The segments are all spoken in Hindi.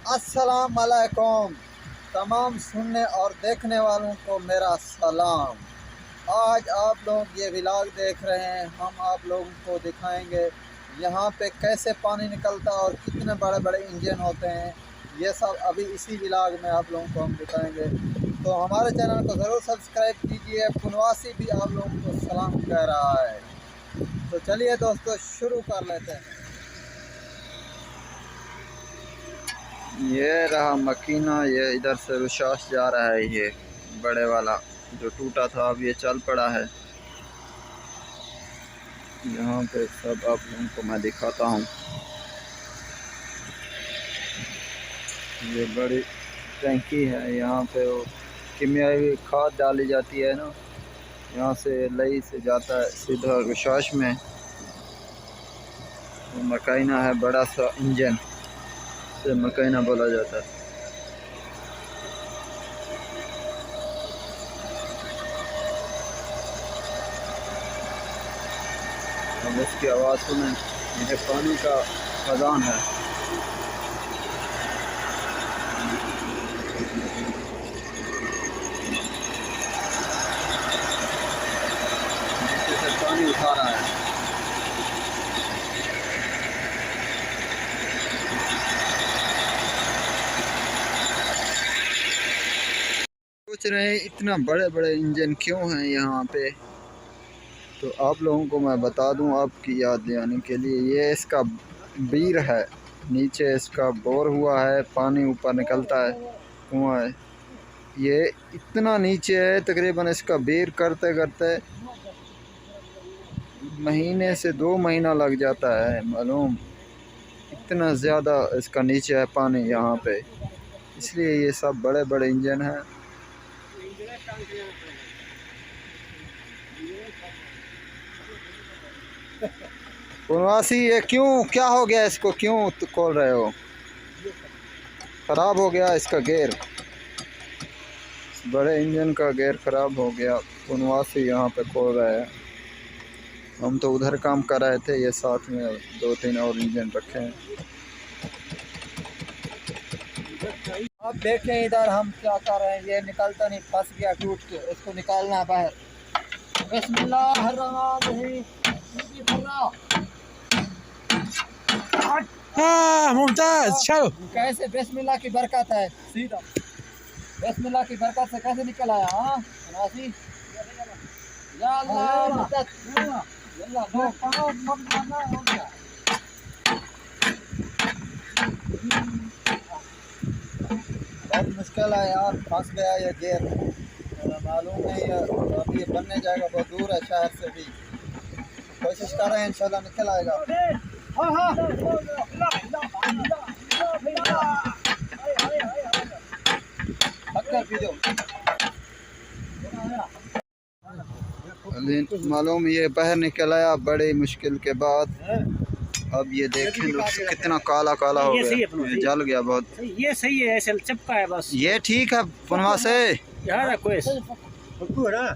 अस्सलाम वालेकुम तमाम सुनने और देखने वालों को मेरा सलाम। आज आप लोग ये व्लॉग देख रहे हैं। हम आप लोगों को दिखाएंगे यहाँ पे कैसे पानी निकलता है और कितने बड़े बड़े इंजन होते हैं। ये सब अभी इसी व्लॉग में आप लोगों को हम दिखाएंगे। तो हमारे चैनल को ज़रूर सब्सक्राइब कीजिए। पुनवासी भी आप लोगों को सलाम कह रहा है। तो चलिए दोस्तों शुरू कर लेते हैं। ये रहा मकीना, ये इधर से रुशाश जा रहा है। ये बड़े वाला जो टूटा था अब ये चल पड़ा है। यहाँ पे सब आप लोगों को मैं दिखाता हूँ। ये बड़ी टंकी है, यहाँ पे वो कीमियावी खाद डाली जाती है ना, यहाँ से लई से जाता है सीधा रुशाश में। तो मकीना है, बड़ा सा इंजन से मकीना बोला जाता है। अब इसकी आवाज़ सुने, ये पानी का खजान है। नीचे से पानी उठा रहा है। सोच रहे हैं इतना बड़े बड़े इंजन क्यों हैं यहाँ पे। तो आप लोगों को मैं बता दूं आपकी याद दिलाने के लिए, ये इसका बीर है। नीचे इसका बोर हुआ है, पानी ऊपर निकलता है, कुआं है। ये इतना नीचे है, तकरीबन इसका बीर करते करते महीने से 2 महीना लग जाता है मालूम। इतना ज़्यादा इसका नीचे है पानी यहाँ पे, इसलिए ये सब बड़े बड़े इंजन हैं। पुनवासी, ये क्यों, क्या हो गया इसको, क्यों खोल रहे हो? ख़राब हो गया इसका गेयर, बड़े इंजन का गेयर ख़राब हो गया। पुनवासी यहाँ पे खोल रहे हैं। हम तो उधर काम कर रहे थे, ये साथ में 2-3 और इंजन रखे हैं। अब देखें इधर हम क्या कर रहे हैं। ये निकलता नहीं, फंस गया टूट के, इसको निकालना है बाहर। बिस्मिल्लाहिर्रहमानिर्रहीम। मुमताज, चलो। कैसे बिस्मिल्लाह की बरकत है, सीधा बिस्मिल्लाह की बरकत से कैसे निकल आया। हाँ या अल्लाह मदद, यल्ला दो हो गया। बहुत मुश्किल है यार, फंस गया ये गेयर। मालूम नहीं है, अभी ये बनने जाएगा, बहुत दूर है शहर से भी। कोशिश कर रहे हैं, इंशाल्लाह निकल आएगा। मालूम ये बाहर निकल आया बड़ी मुश्किल के बाद। अब ये देखें कितना काला काला हो गया, ये जल गया बहुत। ये सही है, ऐसे चिपका है बस। ये ठीक है पुनवा से यार कोई फुक्कू है ना,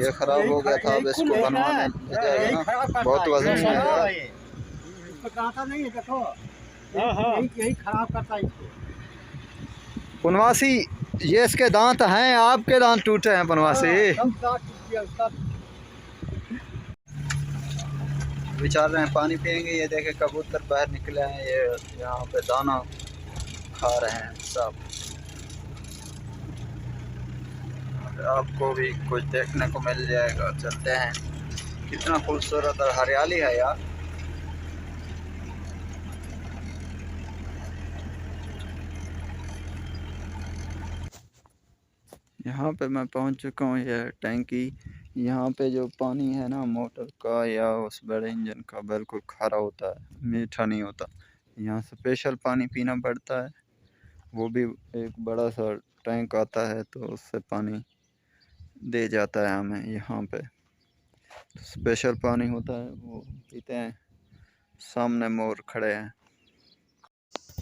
ये खराब हो गया था, अब इसको बनवाने जाएगा ना, बहुत वजन है। नहीं है, देखो यही खराब करता है इसको। पुनवासी, ये इसके दांत हैं, आपके दांत टूटे हैं पुनवासी। विचार रहे हैं पानी पियेंगे। ये देखे कबूतर बाहर निकले हैं, ये यहाँ पे दाना खा रहे हैं सब। आपको भी कुछ देखने को मिल जाएगा। चलते हैं, कितना खूबसूरत और हरियाली है यार। यहाँ पे मैं पहुँच चुका हूँ। यह टैंकी, यहाँ पे जो पानी है ना मोटर का या उस बड़े इंजन का, बिल्कुल खारा होता है, मीठा नहीं होता। यहाँ स्पेशल पानी पीना पड़ता है। वो भी एक बड़ा सा टैंक आता है, तो उससे पानी दे जाता है हमें। यहाँ पे स्पेशल पानी होता है, वो पीते हैं। सामने मोर खड़े हैं।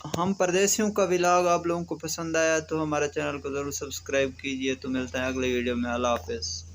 हम परदेसियों का व्लॉग आप लोगों को पसंद आया तो हमारे चैनल को ज़रूर सब्सक्राइब कीजिए। तो मिलते हैं अगले वीडियो में। अल्लाह हाफ़िज़।